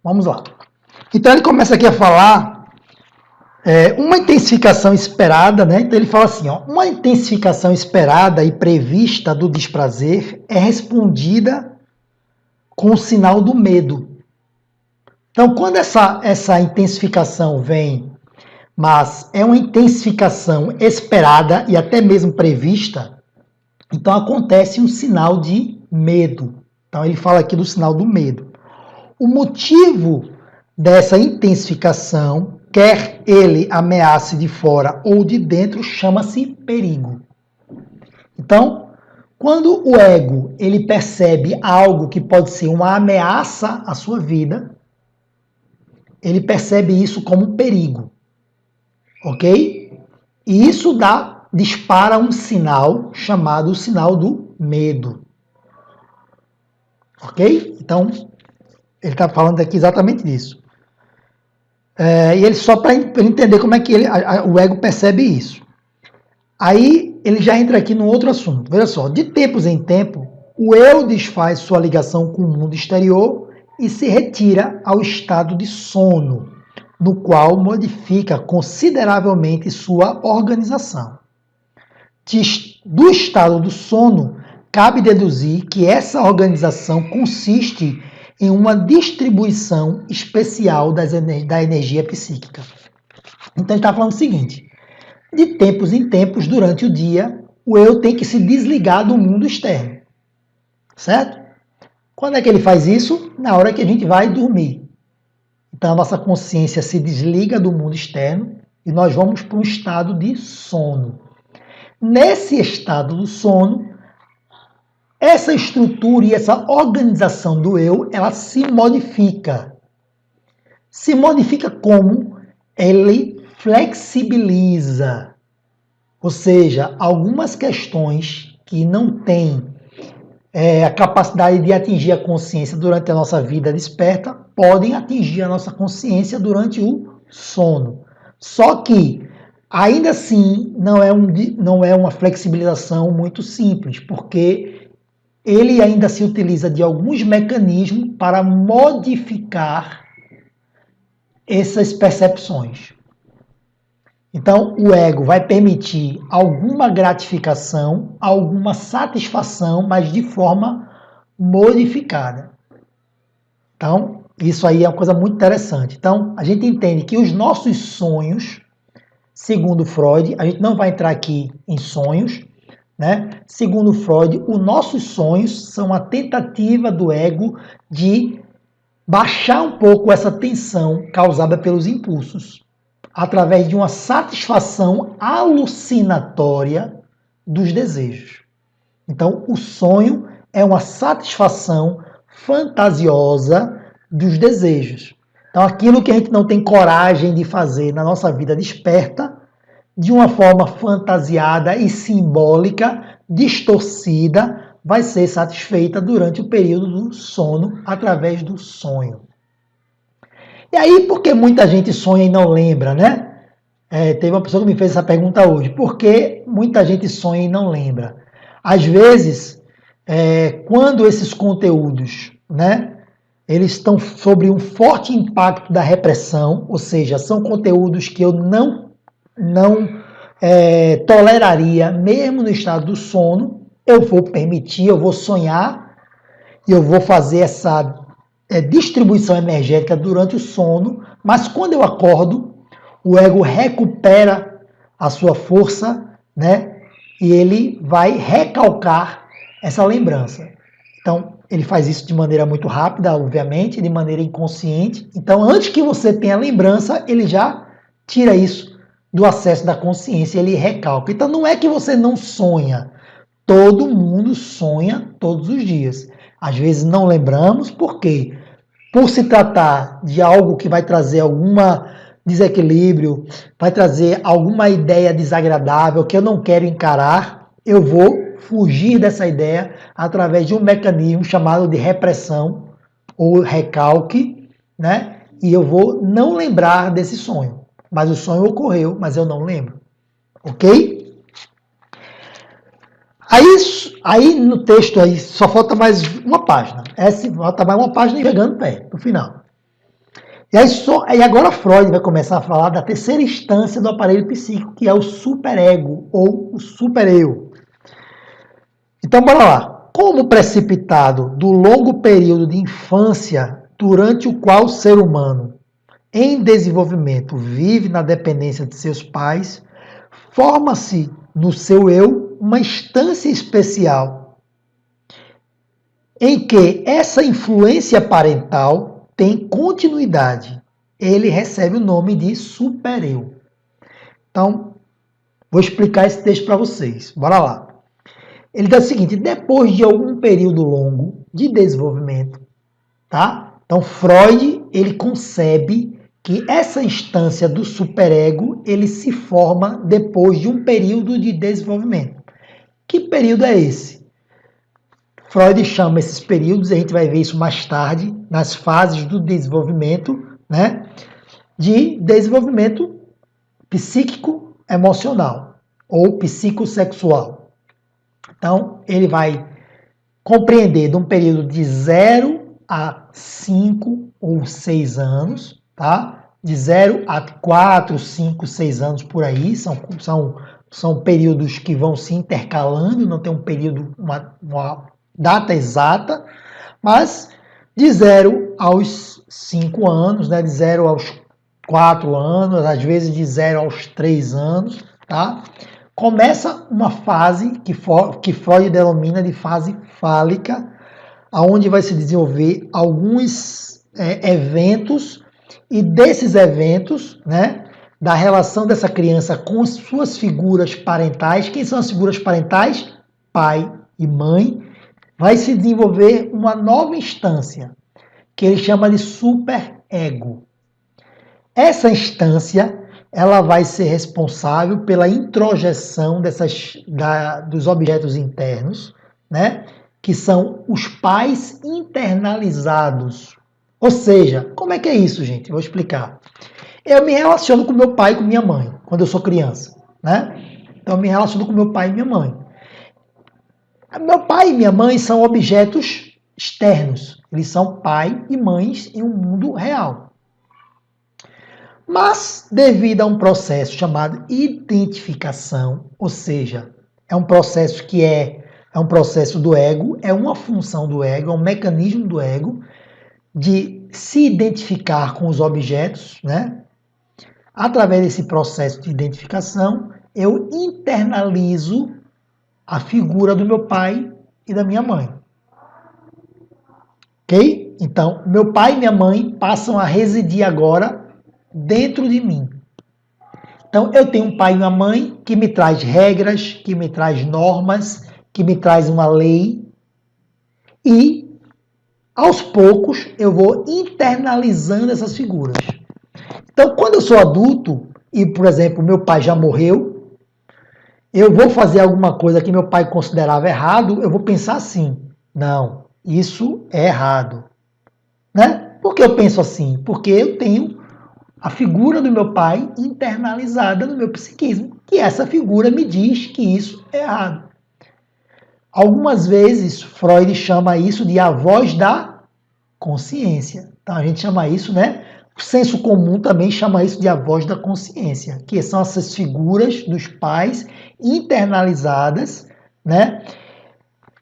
Vamos lá. Então ele começa aqui a falar uma intensificação esperada, né? Então ele fala assim, ó, uma intensificação esperada e prevista do desprazer é respondida com o sinal do medo. Então, quando essa intensificação vem, mas é uma intensificação esperada e até mesmo prevista, então acontece um sinal de medo. Então ele fala aqui do sinal do medo. O motivo dessa intensificação, quer ele ameace de fora ou de dentro, chama-se perigo. Então, quando o ego ele percebe algo que pode ser uma ameaça à sua vida, ele percebe isso como perigo, ok? E isso dispara um sinal chamado o sinal do medo, ok? Então, ele está falando aqui exatamente disso. E ele só para entender como é que o ego percebe isso. Aí ele já entra aqui num outro assunto. Veja só, de tempos em tempo, o eu desfaz sua ligação com o mundo exterior e se retira ao estado de sono, no qual modifica consideravelmente sua organização. Do estado do sono, cabe deduzir que essa organização consiste em uma distribuição especial da energia psíquica. Então ele está falando o seguinte, de tempos em tempos, durante o dia, o eu tem que se desligar do mundo externo, certo? Quando é que ele faz isso? Na hora que a gente vai dormir. Então a nossa consciência se desliga do mundo externo e nós vamos para um estado de sono. Nesse estado do sono, essa estrutura e essa organização do eu, ela se modifica. Se modifica como? Ele flexibiliza. Ou seja, algumas questões que não têm a capacidade de atingir a consciência durante a nossa vida desperta, podem atingir a nossa consciência durante o sono. Só que, ainda assim, não é uma flexibilização muito simples, porque ele ainda se utiliza de alguns mecanismos para modificar essas percepções. Então, o ego vai permitir alguma gratificação, alguma satisfação, mas de forma modificada. Então, isso aí é uma coisa muito interessante. Então, a gente entende que os nossos sonhos, segundo Freud, a gente não vai entrar aqui em sonhos, né? Segundo Freud, os nossos sonhos são a tentativa do ego de baixar um pouco essa tensão causada pelos impulsos, através de uma satisfação alucinatória dos desejos. Então, o sonho é uma satisfação fantasiosa dos desejos. Então, aquilo que a gente não tem coragem de fazer na nossa vida desperta, de uma forma fantasiada e simbólica, distorcida, vai ser satisfeita durante o período do sono, através do sonho. E aí, por que muita gente sonha e não lembra, né? Teve uma pessoa que me fez essa pergunta hoje. Por que muita gente sonha e não lembra? Às vezes, quando esses conteúdos, né, eles estão sob um forte impacto da repressão, ou seja, são conteúdos que eu não toleraria, mesmo no estado do sono, eu vou permitir, eu vou sonhar e eu vou fazer essa distribuição energética durante o sono, mas quando eu acordo, o ego recupera a sua força, né? E ele vai recalcar essa lembrança. Então, ele faz isso de maneira muito rápida, obviamente, de maneira inconsciente. Então, antes que você tenha a lembrança, ele já tira isso do acesso da consciência, ele recalca. Então não é que você não sonha, todo mundo sonha todos os dias. Às vezes não lembramos, por quê? Por se tratar de algo que vai trazer algum desequilíbrio, vai trazer alguma ideia desagradável que eu não quero encarar, eu vou fugir dessa ideia através de um mecanismo chamado de repressão ou recalque, né? E eu vou não lembrar desse sonho. Mas o sonho ocorreu, mas eu não lembro. Ok? Aí no texto aí só falta mais uma página. Falta mais uma página e chegando perto, no final. E agora Freud vai começar a falar da terceira instância do aparelho psíquico, que é o superego, ou o supereu. Então, bora lá. Como precipitado do longo período de infância durante o qual o ser humano, em desenvolvimento, vive na dependência de seus pais, forma-se no seu eu uma instância especial em que essa influência parental tem continuidade. Ele recebe o nome de supereu. Então, vou explicar esse texto para vocês. Bora lá. Ele diz o seguinte: depois de algum período longo de desenvolvimento, tá? Então, Freud, ele concebe que essa instância do superego, ele se forma depois de um período de desenvolvimento. Que período é esse? Freud chama esses períodos, a gente vai ver isso mais tarde, nas fases do desenvolvimento, né? De desenvolvimento psíquico emocional ou psicossexual. Então, ele vai compreender de um período de 0 a 5 ou 6 anos, tá? De 0 a 4, 5, 6 anos por aí, são períodos que vão se intercalando, não tem um período, uma data exata, mas de 0 aos 5 anos, né? De 0 aos 4 anos, às vezes de 0 aos 3 anos, tá? Começa uma fase que Freud denomina de fase fálica, onde vai se desenvolver alguns eventos, e desses eventos, né, da relação dessa criança com suas figuras parentais. Quem são as figuras parentais? Pai e mãe. Vai se desenvolver uma nova instância, que ele chama de superego. Essa instância, ela vai ser responsável pela introjeção dos objetos internos, né? Que são os pais internalizados. Ou seja, como é que é isso, gente? Vou explicar. Eu me relaciono com meu pai e com minha mãe, quando eu sou criança, né? Então, eu me relaciono com meu pai e minha mãe. Meu pai e minha mãe são objetos externos. Eles são pai e mães em um mundo real. Mas, devido a um processo chamado identificação, ou seja, é um processo que é um processo do ego, é uma função do ego, é um mecanismo do ego de se identificar com os objetos, né? Através desse processo de identificação, eu internalizo a figura do meu pai e da minha mãe. Ok? Então, meu pai e minha mãe passam a residir agora dentro de mim. Então, eu tenho um pai e uma mãe que me traz regras, que me traz normas, que me traz uma lei, e aos poucos eu vou internalizando essas figuras. Então, quando eu sou adulto e, por exemplo, meu pai já morreu, eu vou fazer alguma coisa que meu pai considerava errado, eu vou pensar assim: não, isso é errado. Né? Por que eu penso assim? Porque eu tenho a figura do meu pai internalizada no meu psiquismo, que essa figura me diz que isso é errado. Algumas vezes, Freud chama isso de a voz da consciência. Então, a gente chama isso, né? O senso comum também chama isso de a voz da consciência, que são essas figuras dos pais internalizadas, né?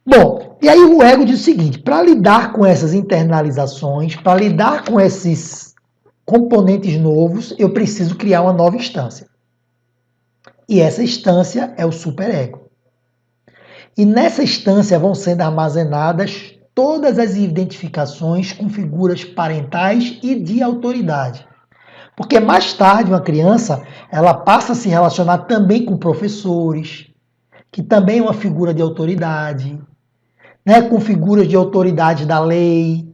Bom, e aí o ego diz o seguinte: para lidar com essas internalizações, para lidar com esses componentes novos, eu preciso criar uma nova instância. E essa instância é o superego. E nessa instância vão sendo armazenadas todas as identificações com figuras parentais e de autoridade. Porque mais tarde uma criança, ela passa a se relacionar também com professores, que também é uma figura de autoridade, né, com figuras de autoridade da lei.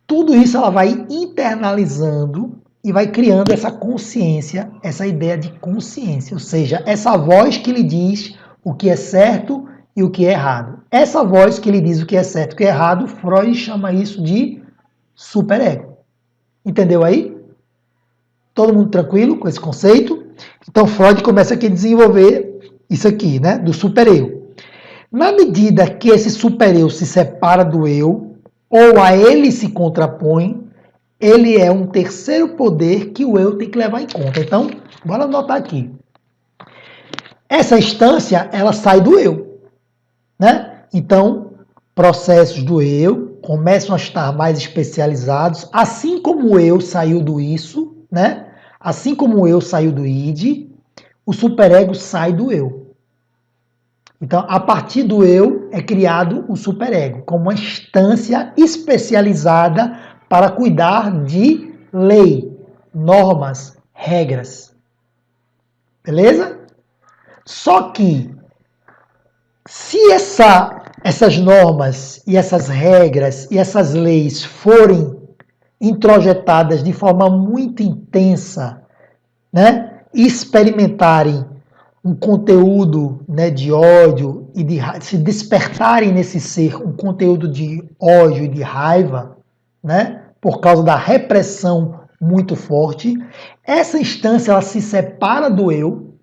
Tudo isso ela vai internalizando e vai criando essa consciência, essa ideia de consciência, ou seja, essa voz que lhe diz o que é certo e o que é errado. Essa voz que lhe diz o que é certo e o que é errado, Freud chama isso de superego. Entendeu aí? Todo mundo tranquilo com esse conceito? Então Freud começa aqui a desenvolver isso aqui, né, do supereu. Na medida que esse supereu se separa do eu, ou a ele se contrapõe, ele é um terceiro poder que o eu tem que levar em conta. Então, bora anotar aqui. Essa instância, ela sai do eu, né? Então, processos do eu começam a estar mais especializados, assim como o eu saiu do isso, né? Assim como o eu saiu do id, o superego sai do eu. Então, a partir do eu é criado o superego, como uma instância especializada para cuidar de lei, normas, regras. Beleza? Só que, se essas normas e essas regras e essas leis forem introjetadas de forma muito intensa, né, e experimentarem um conteúdo, né, de ódio e de se despertarem nesse ser um conteúdo de ódio e de raiva, né, por causa da repressão muito forte, essa instância ela se separa do eu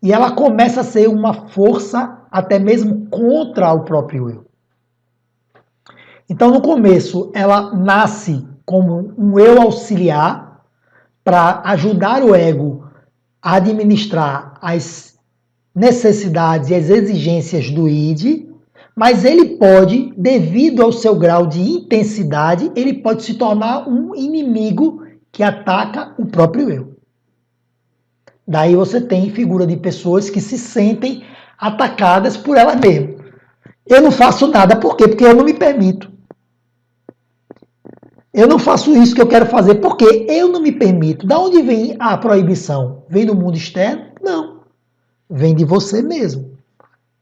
e ela começa a ser uma força até mesmo contra o próprio eu. Então, no começo, ela nasce como um eu auxiliar para ajudar o ego a administrar as necessidades e as exigências do id, mas ele pode, devido ao seu grau de intensidade, ele pode se tornar um inimigo que ataca o próprio eu. Daí você tem figura de pessoas que se sentem atacadas por ela mesma. Eu não faço nada, por quê? Porque eu não me permito. Eu não faço isso que eu quero fazer porque eu não me permito. Da onde vem a proibição? Vem do mundo externo? Não. Vem de você mesmo.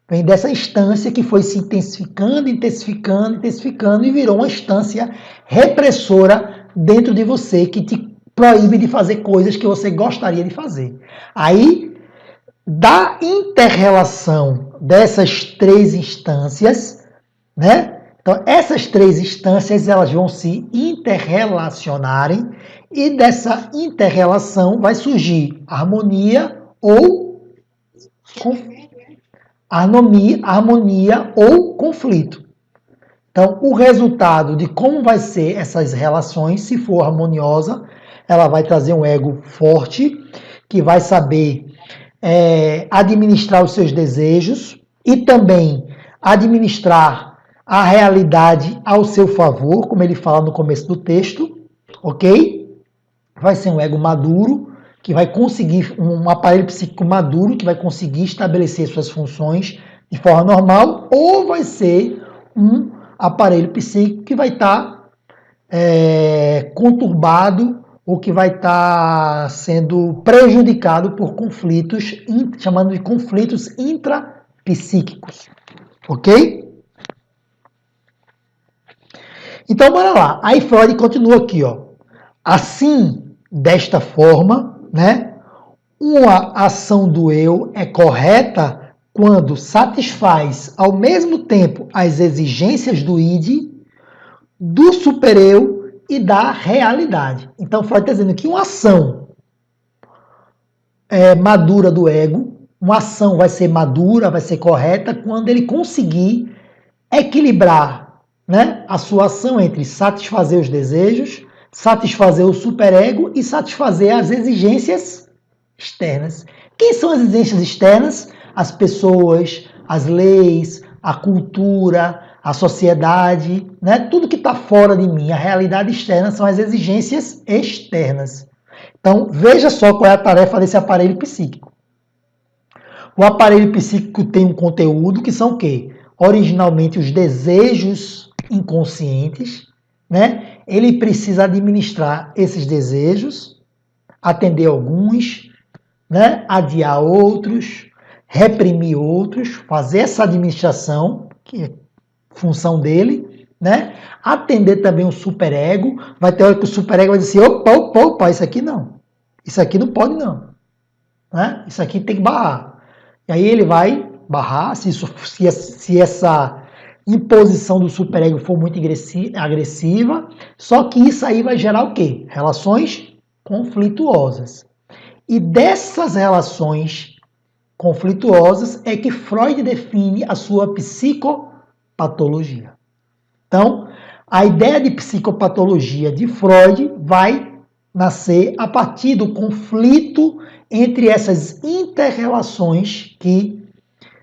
Vem dessa instância que foi se intensificando, intensificando, intensificando e virou uma instância repressora dentro de você que te proíbe de fazer coisas que você gostaria de fazer. Aí, da inter-relação dessas três instâncias, né? Então, essas três instâncias elas vão se interrelacionarem e dessa interrelação vai surgir harmonia ou harmonia ou conflito. Então, o resultado de como vai ser essas relações, se for harmoniosa, ela vai trazer um ego forte, que vai saber administrar os seus desejos e também administrar a realidade ao seu favor, como ele fala no começo do texto, ok? Vai ser um ego maduro, que vai conseguir, um aparelho psíquico maduro, que vai conseguir estabelecer suas funções de forma normal, ou vai ser um aparelho psíquico que vai estar conturbado ou que vai estar sendo prejudicado por conflitos, chamando de conflitos intrapsíquicos. Ok? Então, bora lá. Aí Freud continua aqui, ó. Assim, desta forma, né, uma ação do eu é correta quando satisfaz ao mesmo tempo as exigências do id, do supereu e da realidade. Então, Freud está dizendo que uma ação madura do ego, uma ação vai ser madura, vai ser correta quando ele conseguir equilibrar, né, a sua ação entre satisfazer os desejos, satisfazer o superego e satisfazer as exigências externas. Quem são as exigências externas? As pessoas, as leis, a cultura, a sociedade, né? Tudo que está fora de mim, a realidade externa são as exigências externas. Então, veja só qual é a tarefa desse aparelho psíquico. O aparelho psíquico tem um conteúdo que são o quê? Originalmente os desejos inconscientes, né? Ele precisa administrar esses desejos, atender alguns, né? Adiar outros, reprimir outros, fazer essa administração, que é função dele, né? Atender também o superego. Vai ter hora que o superego vai dizer assim, opa, isso aqui não. Isso aqui não pode não. Né? Isso aqui tem que barrar. E aí ele vai barrar, se essa imposição do superego for muito agressiva, só que isso aí vai gerar o quê? Relações conflituosas. E dessas relações conflituosas é que Freud define a sua psicopatologia. Então, A ideia de psicopatologia de Freud vai nascer a partir do conflito entre essas inter-relações que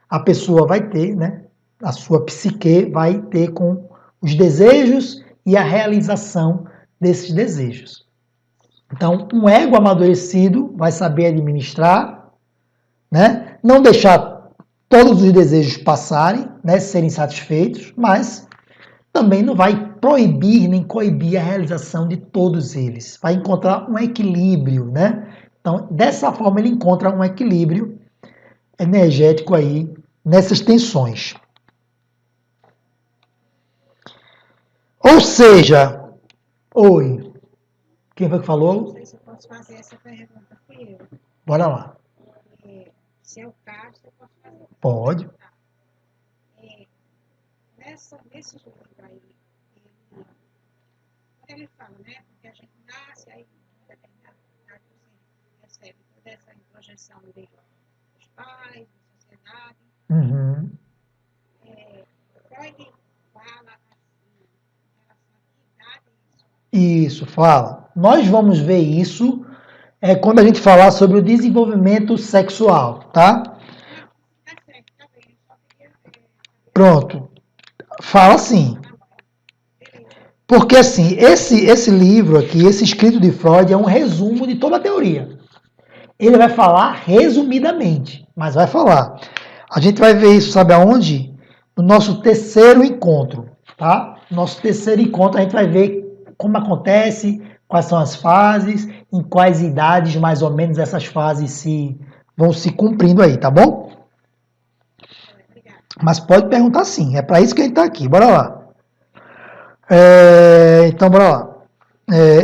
a pessoa vai ter, né? A sua psique vai ter com os desejos e a realização desses desejos. Então, um ego amadurecido vai saber administrar, né? Não deixar todos os desejos passarem, né? Serem satisfeitos, mas também não vai proibir nem coibir a realização de todos eles. Vai encontrar um equilíbrio, né? Então, dessa forma, ele encontra um equilíbrio energético aí nessas tensões. Ou seja, oi, quem foi que falou? Não sei se eu posso fazer essa pergunta, fui eu. Bora lá. Se é o caso, eu posso fazer. Pode. Nesse livro aí, quando ele fala, né? Porque a gente nasce, aí em determinado lugar você recebe toda essa projeção dos pais, da sociedade. Uhum. Freud fala assim, em relação à idade, Isso, fala. Nós vamos ver isso quando a gente falar sobre o desenvolvimento sexual, tá? Tá certo, tá bem. Eu só queria Pronto. Fala sim. beleza. Porque assim, esse livro aqui, esse escrito de Freud é um resumo de toda a teoria. Ele vai falar resumidamente, mas vai falar. A gente vai ver isso, sabe aonde? No nosso terceiro encontro, tá? Nosso terceiro encontro a gente vai ver como acontece, quais são as fases, em quais idades mais ou menos essas fases vão se cumprindo aí, tá bom? Obrigada. Mas pode perguntar sim, é para isso que a gente está aqui, bora lá. Então, bora lá.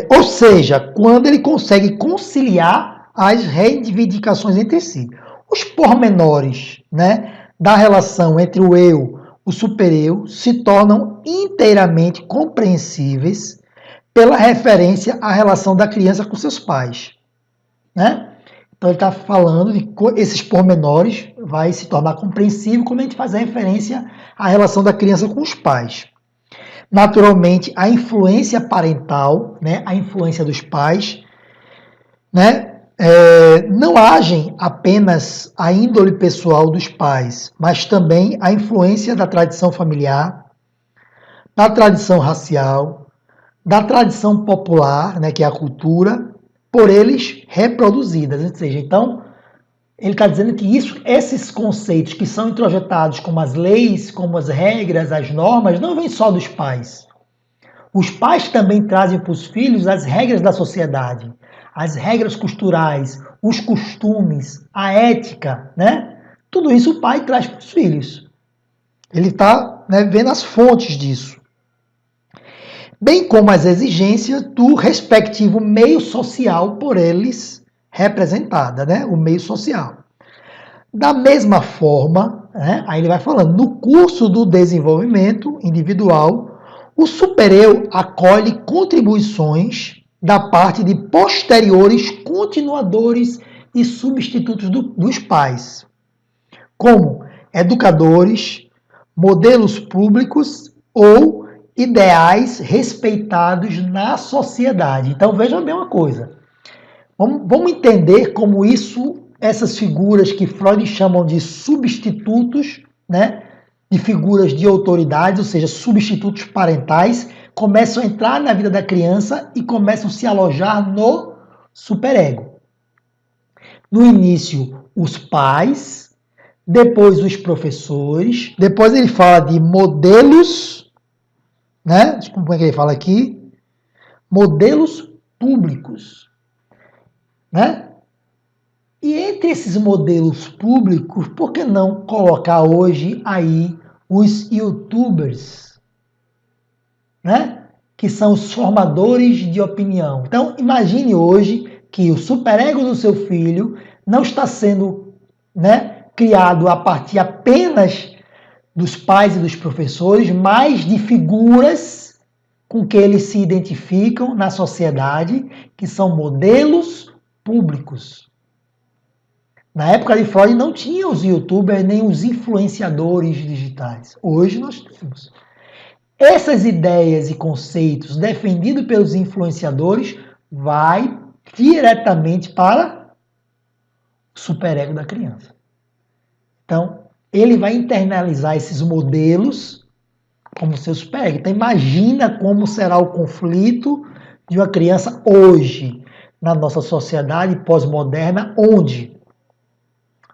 Ou seja, quando ele consegue conciliar as reivindicações entre si. Os pormenores, né, da relação entre o eu, o supereu, se tornam inteiramente compreensíveis pela referência à relação da criança com seus pais. Né? Então ele está falando de esses pormenores vai se tornar compreensível quando a gente faz a referência à relação da criança com os pais. Naturalmente, a influência parental, né, a influência dos pais, né, não agem apenas a índole pessoal dos pais, mas também a influência da tradição familiar, da tradição racial, da tradição popular, né, que é a cultura, por eles reproduzidas. Ou seja, então, ele está dizendo que esses conceitos que são introjetados como as leis, como as regras, as normas, não vêm só dos pais. Os pais também trazem para os filhos as regras da sociedade, as regras culturais, os costumes, a ética, né? Tudo isso o pai traz para os filhos. Ele está, né, vendo as fontes disso. Bem como as exigências do respectivo meio social por eles representada, né? O meio social. Da mesma forma, né, aí ele vai falando, no curso do desenvolvimento individual, o supereu acolhe contribuições da parte de posteriores continuadores e substitutos dos pais, como educadores, modelos públicos ou ideais respeitados na sociedade. Então vejam bem uma coisa. Vamos entender como essas figuras que Freud chamam de substitutos, né, de figuras de autoridade, ou seja, substitutos parentais, começam a entrar na vida da criança e começam a se alojar no superego. No início, os pais, depois os professores, depois ele fala de modelos, né? Como é que ele fala aqui? Modelos públicos, né? E entre esses modelos públicos, por que não colocar hoje aí os youtubers, né? Que são os formadores de opinião. Então, imagine hoje que o superego do seu filho não está sendo, né, criado a partir apenas dos pais e dos professores, mas de figuras com que eles se identificam na sociedade, que são modelos públicos. Na época de Freud não tinha os youtubers nem os influenciadores digitais. Hoje nós temos. essas ideias e conceitos defendidos pelos influenciadores vai diretamente para o superego da criança. Então, ele vai internalizar esses modelos como seu superego. Então, imagina como será o conflito de uma criança hoje, na nossa sociedade pós-moderna, onde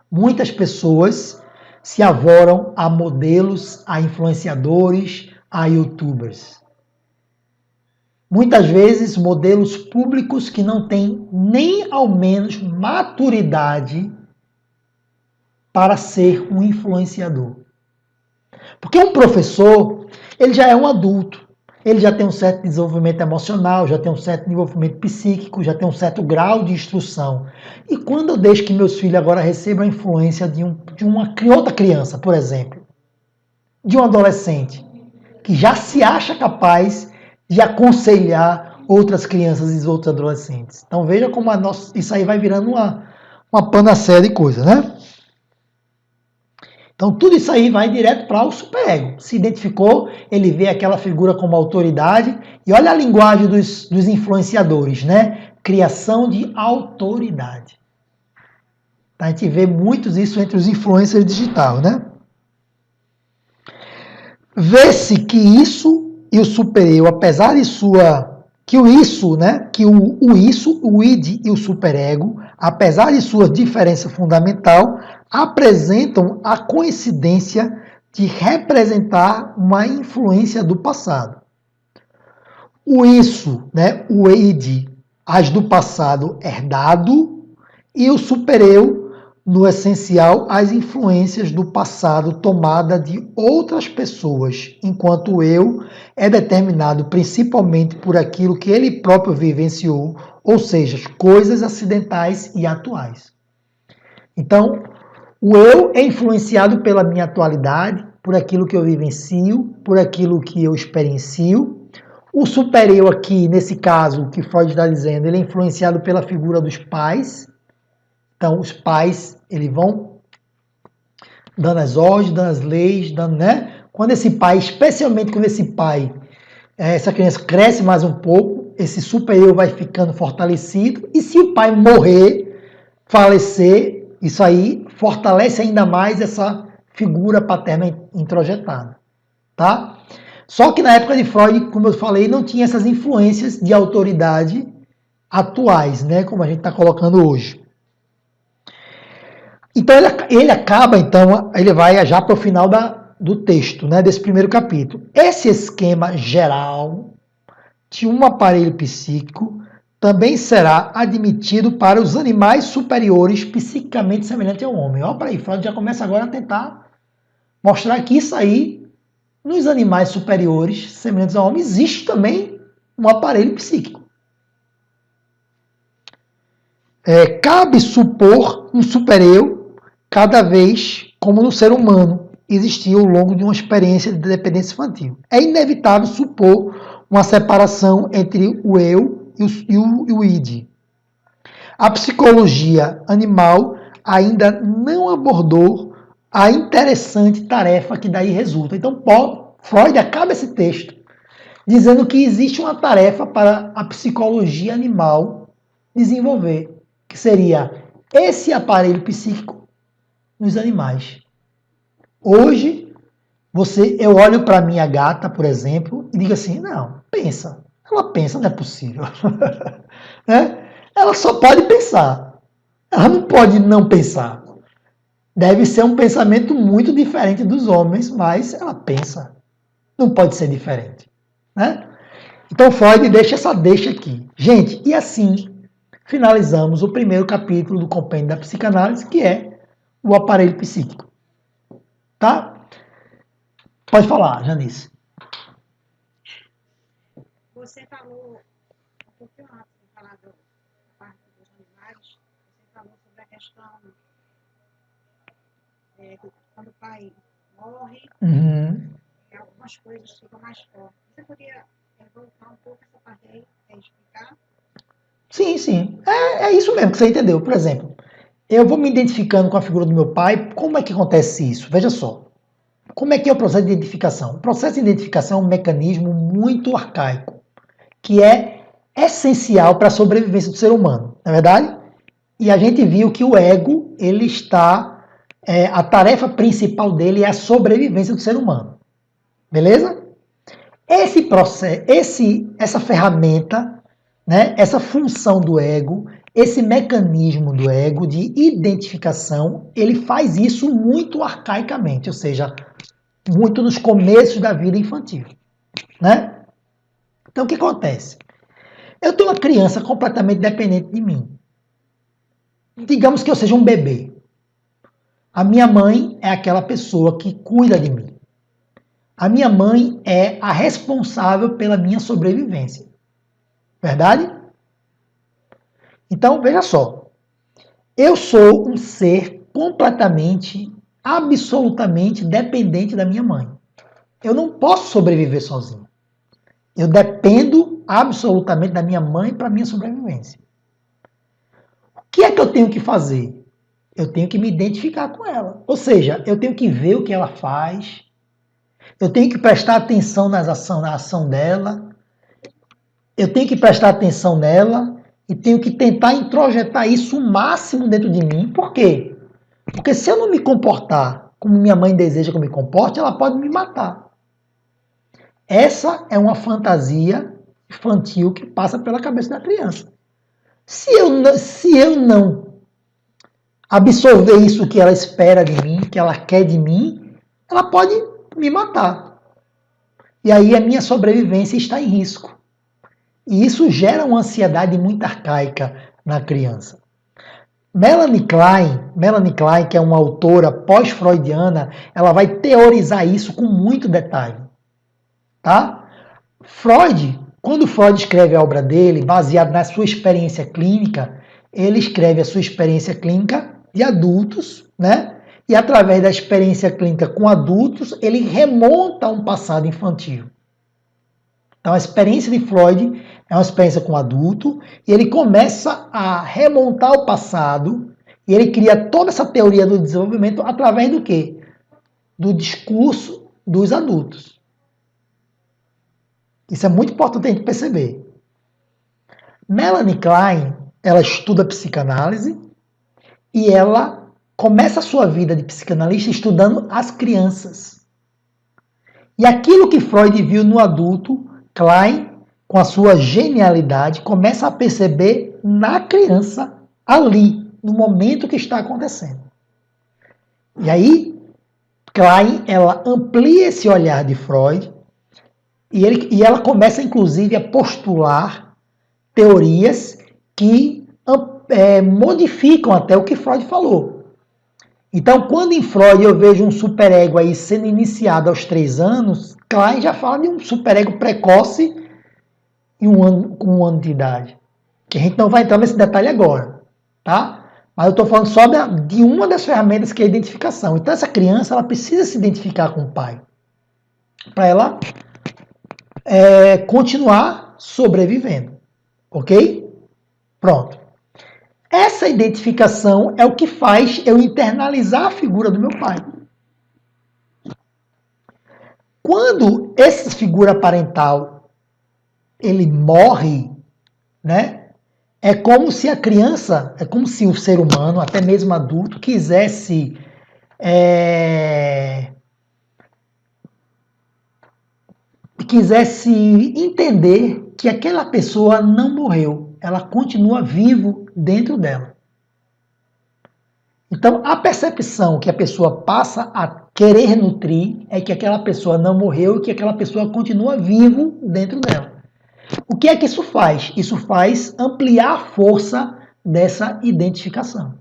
muitas pessoas se avoram a modelos, a influenciadores, a youtubers. Muitas vezes modelos públicos que não têm nem ao menos maturidade para ser um influenciador. Porque um professor, ele já é um adulto, ele já tem um certo desenvolvimento emocional, já tem um certo desenvolvimento psíquico, já tem um certo grau de instrução. E quando eu deixo que meus filhos agora recebam a influência de uma outra criança, por exemplo, de um adolescente, que já se acha capaz de aconselhar outras crianças e outros adolescentes. Então veja como isso aí vai virando uma panaceia de coisa, né? Então tudo isso aí vai direto para o superego. Se identificou, ele vê aquela figura como autoridade. E olha a linguagem dos influenciadores, né? Criação de autoridade. A gente vê muitos isso entre os influencers digitais, né? Vê-se que isso e o supereu, apesar de que o isso, né, que o id e o superego, apesar de sua diferença fundamental, apresentam a coincidência de representar uma influência do passado. O isso, né, o id, as do passado herdado, e o supereu, no essencial, as influências do passado tomada de outras pessoas, enquanto o eu é determinado principalmente por aquilo que ele próprio vivenciou, ou seja, coisas acidentais e atuais. Então, o eu é influenciado pela minha atualidade, por aquilo que eu vivencio, por aquilo que eu experiencio. O supereu aqui, nesse caso, o que Freud está dizendo, ele é influenciado pela figura dos pais. Então, os pais, eles vão dando as ordens, dando as leis, né? Quando esse pai, especialmente quando esse pai, essa criança cresce mais um pouco, esse super-eu vai ficando fortalecido, e se o pai morrer, falecer, isso aí fortalece ainda mais essa figura paterna introjetada, tá? Só que na época de Freud, como eu falei, não tinha essas influências de autoridade atuais, né? Como a gente está colocando hoje. Então ele acaba, então, ele vai já para o final do texto, né, desse primeiro capítulo. Esse esquema geral de um aparelho psíquico também será admitido para os animais superiores psiquicamente semelhantes ao homem. Olha para aí, Freud já começa agora a tentar mostrar que isso aí, nos animais superiores semelhantes ao homem, existe também um aparelho psíquico. Cabe supor um super-eu cada vez como no ser humano existia ao longo de uma experiência de dependência infantil. É inevitável supor uma separação entre o eu e o id. A psicologia animal ainda não abordou a interessante tarefa que daí resulta. Então, Freud acaba esse texto dizendo que existe uma tarefa para a psicologia animal desenvolver, que seria esse aparelho psíquico nos animais. Hoje, eu olho para minha gata, por exemplo, e digo assim, não, pensa. Ela pensa, não é possível. Né? Ela só pode pensar. Ela não pode não pensar. Deve ser um pensamento muito diferente dos homens, mas ela pensa. Não pode ser diferente. Né? Então Freud deixa essa deixa aqui. Gente, e assim finalizamos o primeiro capítulo do Compêndio da Psicanálise, que é o aparelho psíquico. Tá? Pode falar, Janice. Você falou, um pouquinho antes de falar da parte dos animais, você falou sobre a questão quando o pai morre, algumas coisas ficam mais fortes. Você poderia voltar um pouco essa parte aí, explicar? Sim, sim. É isso mesmo que você entendeu. Por exemplo, eu vou me identificando com a figura do meu pai. Como é que acontece isso? Veja só. como é que é o processo de identificação? O processo de identificação é um mecanismo muito arcaico, que é essencial para a sobrevivência do ser humano, não é verdade? E a gente viu que o ego, ele está, a tarefa principal dele é a sobrevivência do ser humano, beleza? Esse processo, essa ferramenta, né, essa função do ego, esse mecanismo do ego de identificação, ele faz isso muito arcaicamente, ou seja, muito nos começos da vida infantil, né? Então o que acontece? Eu tenho uma criança completamente dependente de mim. Digamos que eu seja um bebê. A minha mãe é aquela pessoa que cuida de mim. A minha mãe é a responsável pela minha sobrevivência. Verdade? Então, veja só. Eu sou um ser completamente, absolutamente dependente da minha mãe. Eu não posso sobreviver sozinho. Eu dependo absolutamente da minha mãe para a minha sobrevivência. O que é que eu tenho que fazer? Eu tenho que me identificar com ela. Ou seja, eu tenho que ver o que ela faz, eu tenho que prestar atenção na ação dela, eu tenho que prestar atenção nela e tenho que tentar introjetar isso o máximo dentro de mim. Por quê? Porque se eu não me comportar como minha mãe deseja que eu me comporte, ela pode me matar. Essa é uma fantasia infantil que passa pela cabeça da criança. Se eu não absorver isso que ela espera de mim, que ela quer de mim, ela pode me matar. E aí a minha sobrevivência está em risco. E isso gera uma ansiedade muito arcaica na criança. Melanie Klein, que é uma autora pós-freudiana, ela vai teorizar isso com muito detalhe. Tá? Quando Freud escreve a obra dele, baseado na sua experiência clínica, ele escreve a sua experiência clínica de adultos, né? E através da experiência clínica com adultos, ele remonta a um passado infantil. Então a experiência de Freud é uma experiência com adulto, e ele começa a remontar o passado, e ele cria toda essa teoria do desenvolvimento através do quê? Do discurso dos adultos. Isso é muito importante a gente perceber. Melanie Klein, ela estuda psicanálise e ela começa a sua vida de psicanalista estudando as crianças. E aquilo que Freud viu no adulto, Klein, com a sua genialidade, começa a perceber na criança, ali, no momento que está acontecendo. E aí, Klein, ela amplia esse olhar de Freud e ela começa, inclusive, a postular teorias que modificam até o que Freud falou. Então, quando em Freud eu vejo um superego aí sendo iniciado aos 3 anos, Klein já fala de um superego precoce com 1 ano de idade. Que a gente não vai entrar nesse detalhe agora, tá? Mas eu estou falando só de uma das ferramentas que é a identificação. Então, essa criança ela precisa se identificar com o pai para ela continuar sobrevivendo. Ok? Pronto. Essa identificação é o que faz eu internalizar a figura do meu pai. Quando essa figura parental ele morre, né? É como se a criança, é como se o ser humano, até mesmo adulto, quisesse entender que aquela pessoa não morreu, ela continua vivo dentro dela. Então, a percepção que a pessoa passa a querer nutrir é que aquela pessoa não morreu e que aquela pessoa continua vivo dentro dela. O que é que isso faz? Isso faz ampliar a força dessa identificação.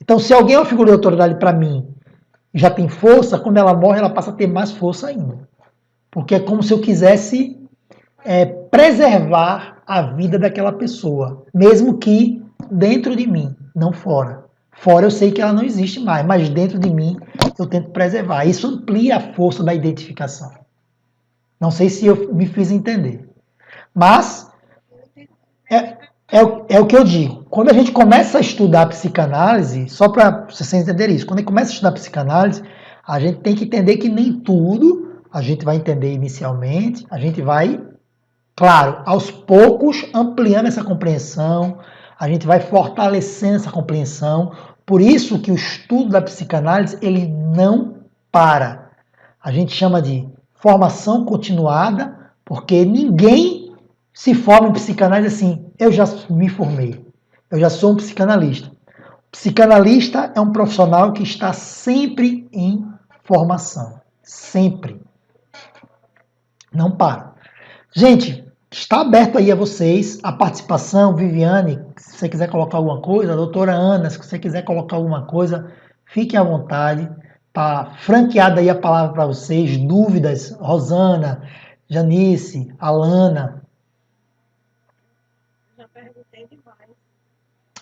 Então, se alguém é uma figura de autoridade para mim já tem força, quando ela morre, ela passa a ter mais força ainda. Porque é como se eu quisesse preservar a vida daquela pessoa, mesmo que dentro de mim, não fora. Fora eu sei que ela não existe mais, mas dentro de mim eu tento preservar. Isso amplia a força da identificação. Não sei se eu me fiz entender. Mas é o que eu digo. Quando a gente começa a estudar psicanálise, só para vocês entenderem isso, quando a gente começa a estudar psicanálise, A gente tem que entender que nem tudo a gente vai entender inicialmente, a gente vai, claro, aos poucos ampliando essa compreensão, a gente vai fortalecendo essa compreensão. Por isso que o estudo da psicanálise, ele não para. A gente chama de formação continuada, porque ninguém se forma em psicanálise assim, eu já me formei, eu já sou um psicanalista. O psicanalista é um profissional que está sempre em formação, sempre. Não para. Gente, está aberto aí a vocês a participação, Viviane, se você quiser colocar alguma coisa, a doutora Ana, se você quiser colocar alguma coisa, fiquem à vontade. Tá franqueada aí a palavra para vocês, dúvidas, Rosana, Janice, Alana. Já perguntei demais.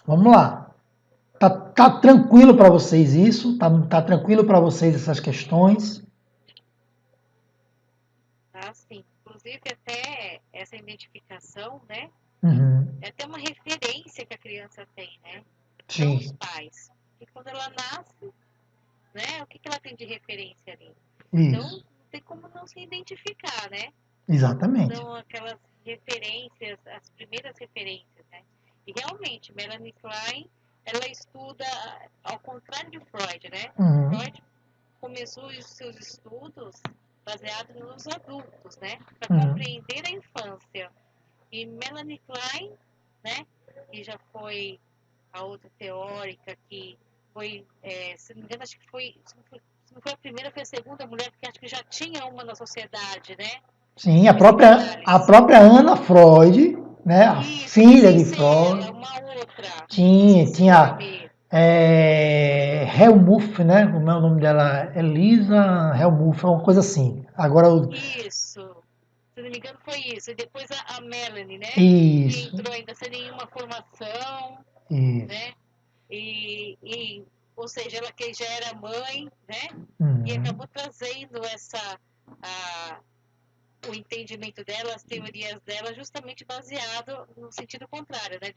Vamos lá. Tá tranquilo para vocês isso? Tá tranquilo para vocês essas questões? Tá, sim. Inclusive, até essa identificação, né? Uhum. É até uma referência que a criança tem, né? Não Sim. os pais. E quando ela nasce, né? O que ela tem de referência ali? Então, Isso. não tem como não se identificar, né? Exatamente. São aquelas referências, as primeiras referências, né? E realmente, Melanie Klein, ela estuda ao contrário de Freud, né? Uhum. Freud começou os seus estudos baseados nos adultos, né? Para compreender a infância. E Melanie Klein, né? Que já foi a outra teórica que foi, se não me engano, acho que foi, se não foi a primeira, foi a segunda mulher, porque acho que já tinha uma na sociedade, né? Sim, a própria Ana Freud, né? A Isso, filha de sem ser Freud. ela, uma outra. Tinha Nome. Helmuth, né? Como é o nome dela? Elisa Helmuth, uma coisa assim. Agora Isso. Se não me engano, foi isso. E depois a Melanie, né? Isso. Que entrou ainda sem nenhuma formação, Isso. né? Ou seja, ela que já era mãe, né? Uhum. E acabou trazendo o entendimento dela, as teorias dela, justamente baseado no sentido contrário, né?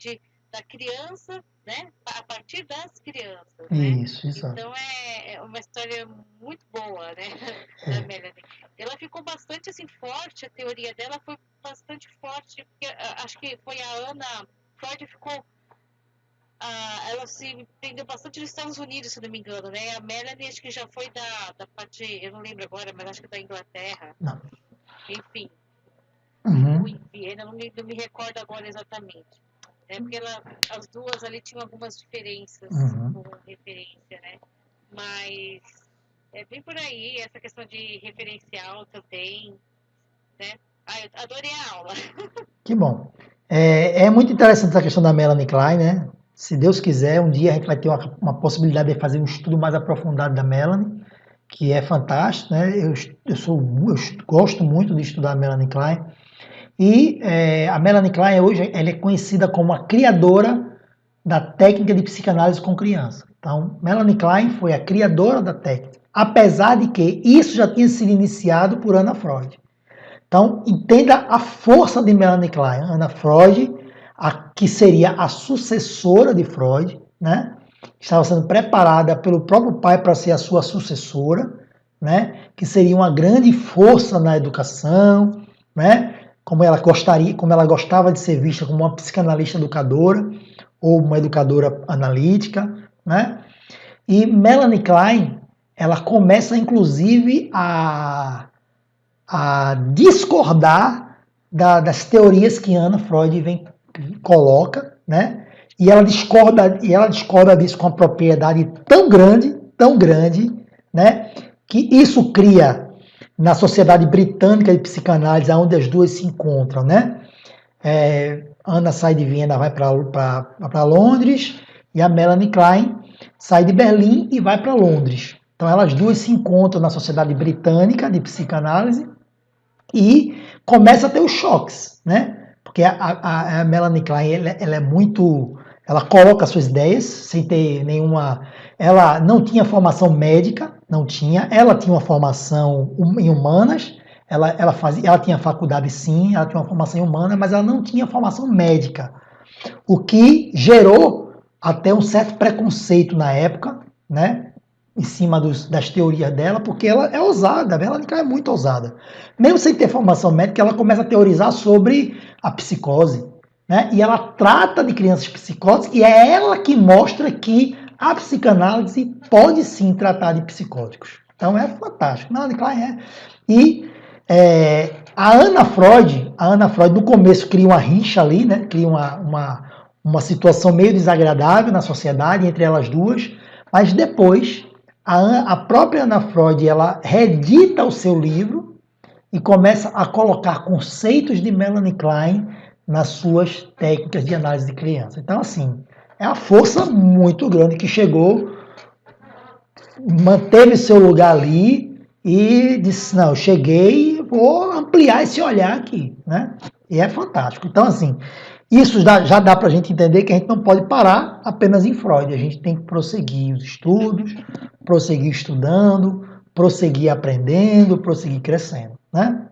Da criança, né? A partir das crianças, né? Isso, exato. Então é uma história muito boa, né? Da Melanie. Ela ficou bastante assim forte, a teoria dela foi bastante forte, porque acho que foi a Ana Freud ficou ela se prendeu bastante nos Estados Unidos, se não me engano, né? A Melanie acho que já foi da parte, eu não lembro agora, mas acho que da Inglaterra. Não. Enfim. Uhum. Ou em Viena, não me recordo agora exatamente. Né? Porque as duas ali tinham algumas diferenças como referência, né? Mas é bem por aí, essa questão de referencial também, né? Eu adorei a aula. Que bom. É muito interessante essa questão da Melanie Klein, né? Se Deus quiser, um dia a gente vai ter uma possibilidade de fazer um estudo mais aprofundado da Melanie, que é fantástico, né? Eu gosto muito de estudar a Melanie Klein. E a Melanie Klein hoje ela é conhecida como a criadora da técnica de psicanálise com criança. Então, Melanie Klein foi a criadora da técnica, apesar de que isso já tinha sido iniciado por Anna Freud. Então, entenda a força de Melanie Klein. Anna Freud, que seria a sucessora de Freud, né? Estava sendo preparada pelo próprio pai para ser a sua sucessora, né? Que seria uma grande força na educação, né? Como ela gostava de ser vista como uma psicanalista educadora ou uma educadora analítica, né? E Melanie Klein, ela começa inclusive a discordar das teorias que Anna Freud coloca, né? E ela discorda disso com uma propriedade tão grande, né? Que isso cria na Sociedade Britânica de Psicanálise, onde as duas se encontram, né? Anna sai de Viena, vai para Londres, e a Melanie Klein sai de Berlim e vai para Londres. Então elas duas se encontram na Sociedade Britânica de Psicanálise e começa a ter os choques, né? Porque a Melanie Klein, ela é muito... Ela coloca suas ideias sem ter nenhuma... Ela não tinha formação médica, não tinha. Ela tinha uma formação em humanas, ela tinha faculdade sim, ela tinha uma formação em humanas, mas ela não tinha formação médica. O que gerou até um certo preconceito na época, né? em cima das teorias dela, porque ela é ousada, a Melanie Klein é muito ousada. Mesmo sem ter formação médica, ela começa a teorizar sobre a psicose, né? E ela trata de crianças psicóticas, e é ela que mostra que a psicanálise pode sim tratar de psicóticos. Então é fantástico. Melanie Klein é. E a Ana Freud no começo cria uma rixa ali, né? Cria uma situação meio desagradável na sociedade entre elas duas, mas depois a própria Ana Freud ela reedita o seu livro e começa a colocar conceitos de Melanie Klein nas suas técnicas de análise de criança. Então, assim, é uma força muito grande que chegou, manteve seu lugar ali e disse, não, eu cheguei, vou ampliar esse olhar aqui, né? E é fantástico. Então, assim, isso já dá para a gente entender que a gente não pode parar apenas em Freud. A gente tem que prosseguir os estudos, prosseguir estudando, prosseguir aprendendo, prosseguir crescendo, né?